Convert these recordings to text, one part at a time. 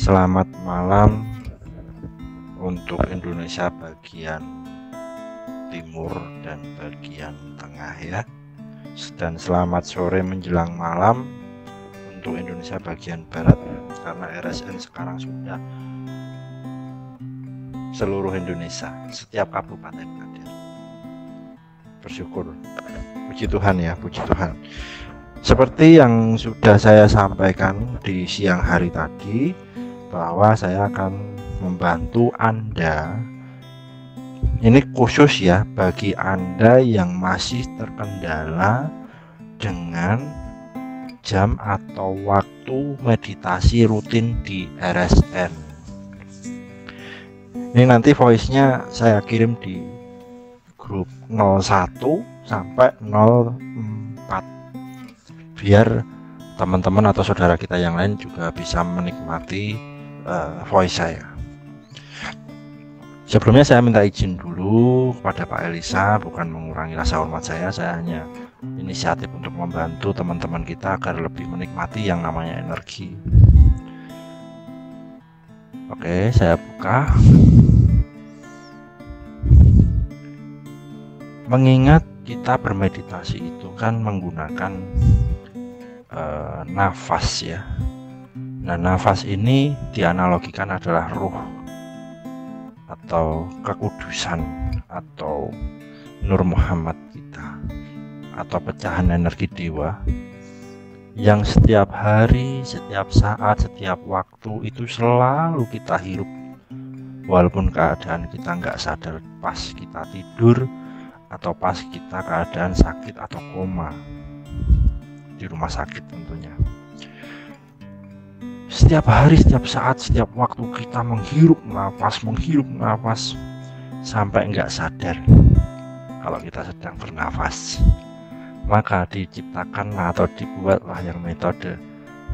Selamat malam untuk Indonesia bagian timur dan bagian tengah ya. Dan selamat sore menjelang malam untuk Indonesia bagian barat, karena RSN sekarang sudah seluruh Indonesia, setiap kabupaten ada. Bersyukur, puji Tuhan ya, puji Tuhan. Seperti yang sudah saya sampaikan di siang hari tadi, bahwa saya akan membantu Anda. Ini khusus ya bagi Anda yang masih terkendala dengan jam atau waktu meditasi rutin di RSN. Ini nanti voice-nya saya kirim di grup 01 sampai 04, biar teman-teman atau saudara kita yang lain juga bisa menikmati voice saya. Sebelumnya saya minta izin dulu kepada Pak Elisa, bukan mengurangi rasa hormat saya hanya inisiatif untuk membantu teman-teman kita agar lebih menikmati yang namanya energi. Oke, saya buka. Mengingat kita bermeditasi itu kan menggunakan nafas ya. Nah, nafas ini dianalogikan adalah ruh atau kekudusan atau Nur Muhammad kita, atau pecahan energi dewa yang setiap hari, setiap saat, setiap waktu itu selalu kita hirup, walaupun keadaan kita nggak sadar, pas kita tidur atau pas kita keadaan sakit atau koma di rumah sakit tentunya. Setiap hari, setiap saat, setiap waktu kita menghirup nafas sampai nggak sadar kalau kita sedang bernafas. Maka diciptakan atau dibuatlah yang metode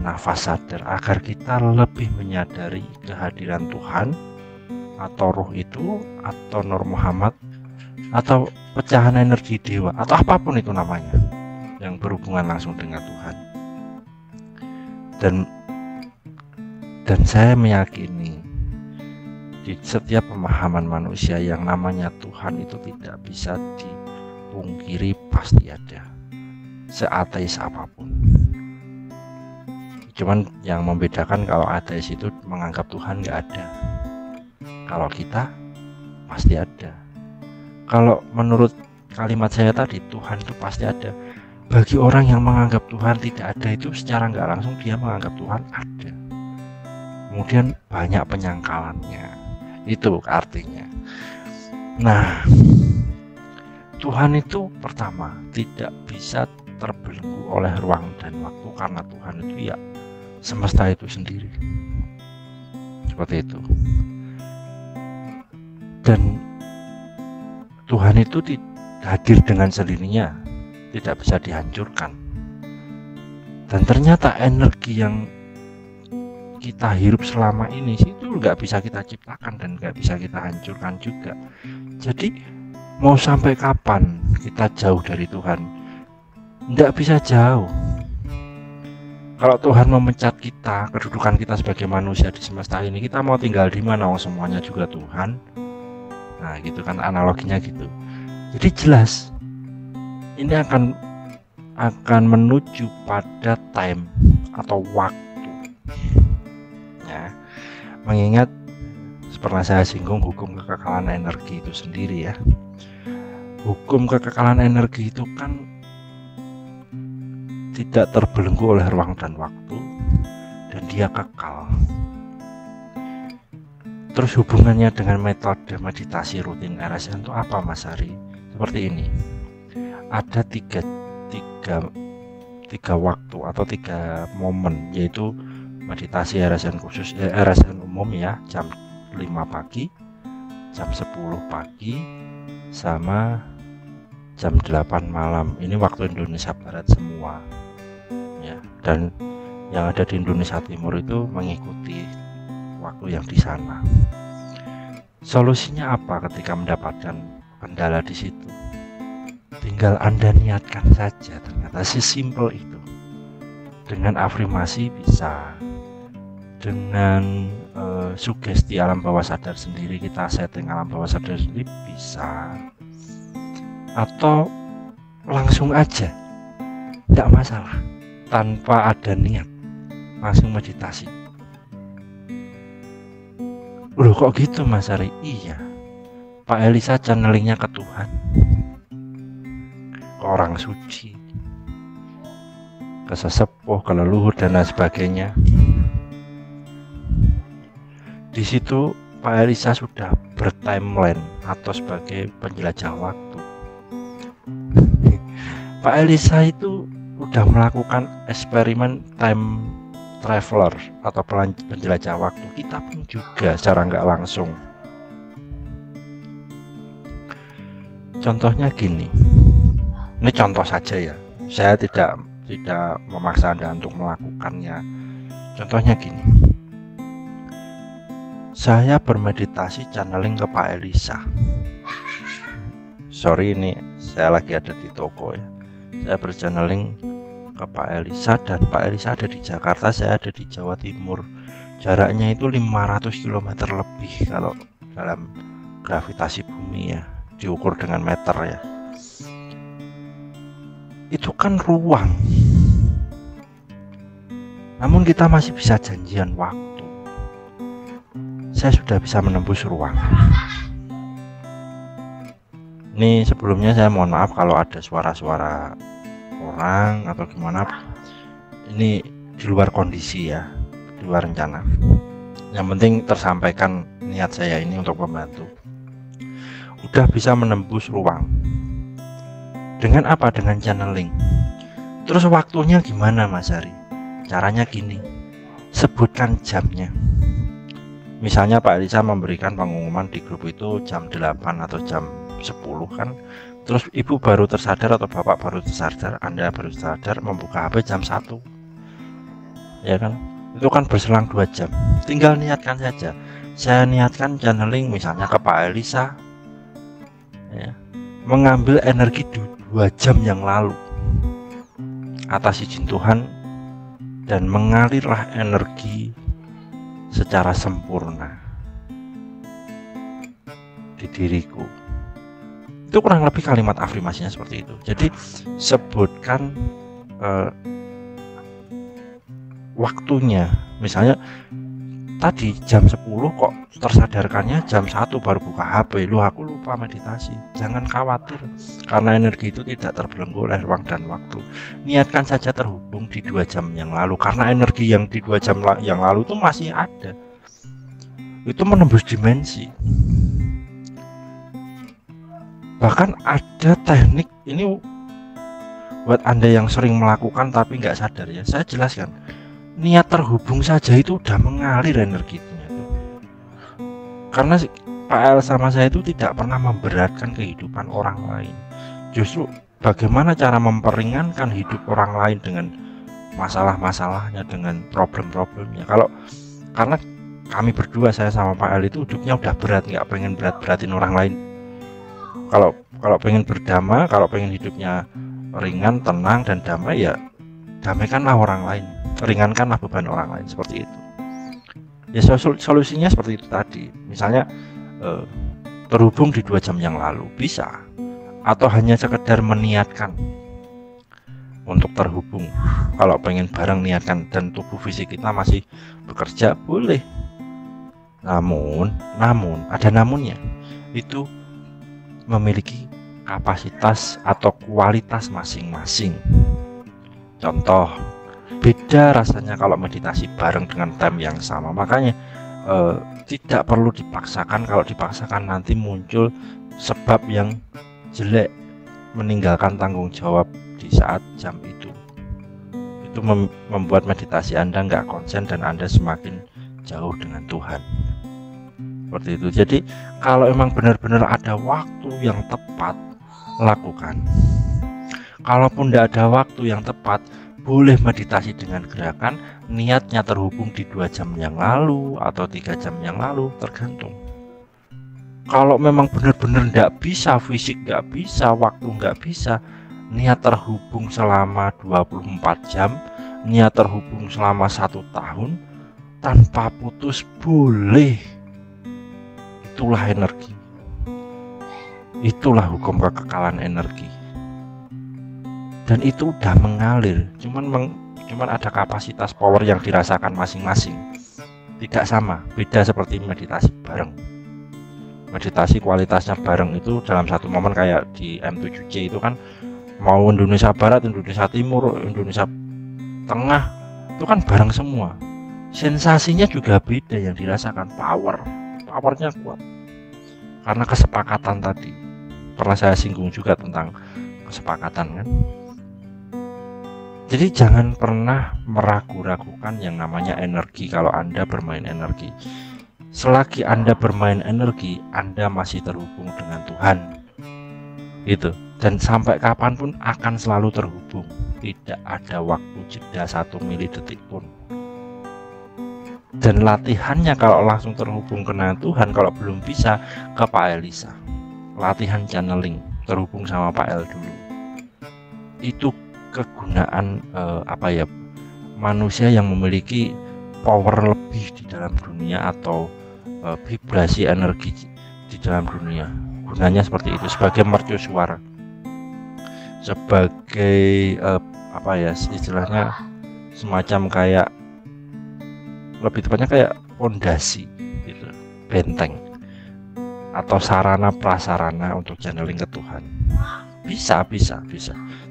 nafas sadar, agar kita lebih menyadari kehadiran Tuhan atau roh itu, atau Nur Muhammad, atau pecahan energi dewa, atau apapun itu namanya yang berhubungan langsung dengan Tuhan. Dan saya meyakini di setiap pemahaman manusia yang namanya Tuhan itu tidak bisa dipungkiri, pasti ada, seateis apapun. Cuman yang membedakan kalau ateis itu menganggap Tuhan nggak ada, kalau kita pasti ada. Kalau menurut kalimat saya tadi, Tuhan itu pasti ada. Bagi orang yang menganggap Tuhan tidak ada, itu secara nggak langsung dia menganggap Tuhan ada. Kemudian banyak penyangkalannya, itu artinya. Nah, Tuhan itu pertama tidak bisa terbelenggu oleh ruang dan waktu, karena Tuhan itu ya semesta itu sendiri, seperti itu. Dan Tuhan itu hadir dengan sendirinya, tidak bisa dihancurkan. Dan ternyata energi yang kita hirup selama ini itu nggak bisa kita ciptakan dan nggak bisa kita hancurkan juga. Jadi mau sampai kapan kita jauh dari Tuhan? Nggak bisa jauh. Kalau Tuhan memecat kita, kedudukan kita sebagai manusia di semesta ini, kita mau tinggal di mana? Semuanya juga Tuhan. Nah, gitu kan analoginya gitu. Jadi jelas ini akan menuju pada time atau waktu. Ya, mengingat pernah saya singgung hukum kekekalan energi itu sendiri ya. Hukum kekekalan energi itu kan tidak terbelenggu oleh ruang dan waktu, dan dia kekal. Terus hubungannya dengan metode meditasi rutin RSN itu apa, Mas Hari? Seperti ini. Ada tiga waktu atau 3 momen, yaitu meditasi RSN khusus, RSN umum ya, jam 5 pagi, jam 10 pagi, sama jam 8 malam. Ini waktu Indonesia Barat semua ya, dan yang ada di Indonesia Timur itu mengikuti waktu yang di sana. Solusinya apa ketika mendapatkan kendala di situ? Tinggal Anda niatkan saja, ternyata sesimpel itu. Dengan afirmasi bisa, dengan sugesti alam bawah sadar sendiri, kita setting alam bawah sadar sendiri bisa, atau langsung aja tidak masalah tanpa ada niat, langsung meditasi. Loh kok gitu Mas Ari? Iya, Pak Elisa channelingnya ke Tuhan, ke orang suci, ke sesepuh, ke leluhur dan lain sebagainya. Di situ Pak Elisa sudah bertimeline atau sebagai penjelajah waktu. Pak Elisa itu udah melakukan eksperimen time traveler atau penjelajah waktu. Kita pun juga secara nggak langsung. Contohnya gini, ini contoh saja ya, saya tidak memaksa Anda untuk melakukannya. Contohnya gini, saya bermeditasi channeling ke Pak Elisa. Sorry, ini saya lagi ada di toko ya. Saya berchanneling ke Pak Elisa, dan Pak Elisa ada di Jakarta, saya ada di Jawa Timur. Jaraknya itu 500 km lebih kalau dalam gravitasi bumi ya, diukur dengan meter ya. Itu kan ruang, namun kita masih bisa janjian waktu. Saya sudah bisa menembus ruang. Ini sebelumnya saya mohon maaf kalau ada suara-suara orang atau gimana. Ini di luar kondisi ya, di luar rencana. Yang penting tersampaikan niat saya ini untuk membantu. Udah bisa menembus ruang. Dengan apa? Dengan channeling. Terus waktunya gimana Mas Ari? Caranya gini, sebutkan jamnya. Misalnya Pak Elisa memberikan pengumuman di grup itu jam 8 atau jam 10 kan. Terus ibu baru tersadar atau bapak baru tersadar, Anda baru tersadar membuka HP jam 1. Ya kan? Itu kan berselang 2 jam. Tinggal niatkan saja. Saya niatkan channeling misalnya ke Pak Elisa ya, mengambil energi 2 jam yang lalu atas izin Tuhan, dan mengalirlah energi secara sempurna di diriku. Itu kurang lebih kalimat afirmasinya seperti itu. Jadi sebutkan waktunya. Misalnya tadi jam 10 kok tersadarkannya jam 1 baru buka HP. Loh, aku lupa meditasi. Jangan khawatir, karena energi itu tidak terbelenggu oleh ruang dan waktu. Niatkan saja terhubung di 2 jam yang lalu, karena energi yang di 2 jam yang lalu itu masih ada. Itu menembus dimensi. Bahkan ada teknik ini buat Anda yang sering melakukan tapi nggak sadar ya. Saya jelaskan, niat terhubung saja itu udah mengalir energinya. Karena Pak El sama saya itu tidak pernah memberatkan kehidupan orang lain. Justru bagaimana cara memperingankan hidup orang lain dengan masalah-masalahnya, dengan problem-problemnya. Karena kami berdua, saya sama Pak El itu hidupnya udah berat, nggak pengen berat-beratin orang lain. Kalau pengen berdamai, kalau pengen hidupnya ringan, tenang dan damai, ya damaikanlah orang lain, ringankanlah beban orang lain, seperti itu. Ya solusinya seperti itu tadi. Misalnya terhubung di 2 jam yang lalu bisa, atau hanya sekedar meniatkan untuk terhubung. Kalau pengen bareng niatkan dan tubuh fisik kita masih bekerja, boleh. Namun ada namunnya. Itu memiliki kapasitas atau kualitas masing-masing. Contoh, beda rasanya kalau meditasi bareng dengan time yang sama. Makanya tidak perlu dipaksakan. Kalau dipaksakan nanti muncul sebab yang jelek, meninggalkan tanggung jawab di saat jam itu. Itu membuat meditasi Anda nggak konsen dan Anda semakin jauh dengan Tuhan. Seperti itu. Jadi kalau emang benar-benar ada waktu yang tepat, lakukan. Kalaupun tidak ada waktu yang tepat, boleh meditasi dengan gerakan niatnya terhubung di 2 jam yang lalu atau 3 jam yang lalu, tergantung. Kalau memang benar-benar tidak bisa, fisik nggak bisa, waktu nggak bisa, niat terhubung selama 24 jam, niat terhubung selama 1 tahun, tanpa putus boleh. Itulah energi. Itulah hukum kekekalan energi. Dan itu udah mengalir, cuman ada kapasitas power yang dirasakan masing-masing. Tidak sama, beda seperti meditasi bareng. Meditasi kualitasnya bareng itu dalam satu momen kayak di M7C itu kan, mau Indonesia Barat, Indonesia Timur, Indonesia Tengah, itu kan bareng semua. Sensasinya juga beda yang dirasakan, powernya kuat. Karena kesepakatan tadi. Pernah saya singgung juga tentang kesepakatan kan. Jadi jangan pernah meragu-ragukan yang namanya energi kalau Anda bermain energi. Selagi Anda bermain energi, Anda masih terhubung dengan Tuhan. Gitu. Dan sampai kapanpun akan selalu terhubung. Tidak ada waktu jeda 1 milidetik pun. Dan latihannya kalau langsung terhubung dengan Tuhan, kalau belum bisa ke Pak Elisa. Latihan channeling, terhubung sama Pak El dulu. Itu kegunaan manusia yang memiliki power lebih di dalam dunia atau vibrasi energi di dalam dunia. Gunanya seperti itu, sebagai mercusuar, sebagai istilahnya semacam kayak, lebih tepatnya kayak fondasi gitu, benteng atau sarana prasarana untuk channeling ke Tuhan. Bisa.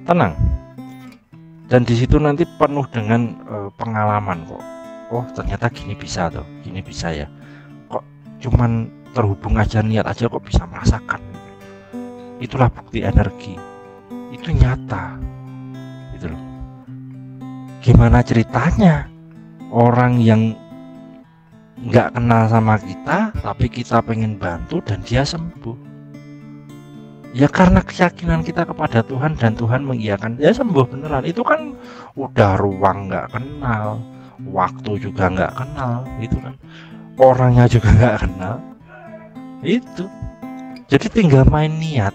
Tenang. Dan di situ nanti penuh dengan pengalaman kok. Oh, ternyata gini bisa tuh, gini bisa ya. Kok cuman terhubung aja, niat aja kok bisa merasakan. Itulah bukti energi. Itu nyata. Gitu loh. Gimana ceritanya orang yang nggak kenal sama kita, tapi kita pengen bantu dan dia sembuh? Ya karena keyakinan kita kepada Tuhan dan Tuhan mengiyakan, ya sembuh beneran. Itu kan udah ruang nggak kenal, waktu juga nggak kenal, itu kan orangnya juga nggak kenal. Itu jadi tinggal main niat.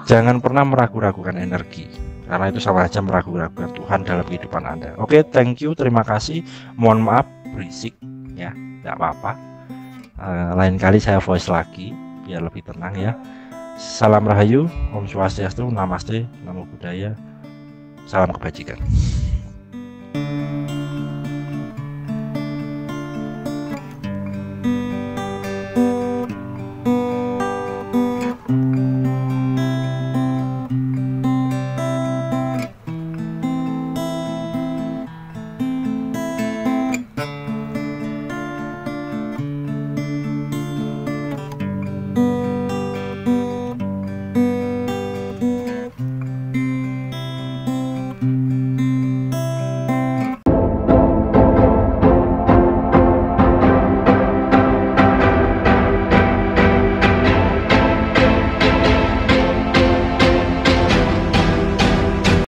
Jangan pernah meragu-ragukan energi, karena itu sama aja meragu-ragukan Tuhan dalam kehidupan Anda. Oke, thank you, terima kasih. Mohon maaf berisik ya, nggak apa-apa. Lain kali saya voice lagi biar lebih tenang ya. Salam Rahayu, Om Swastiastu, Namaste, Namo Buddhaya, salam kebajikan.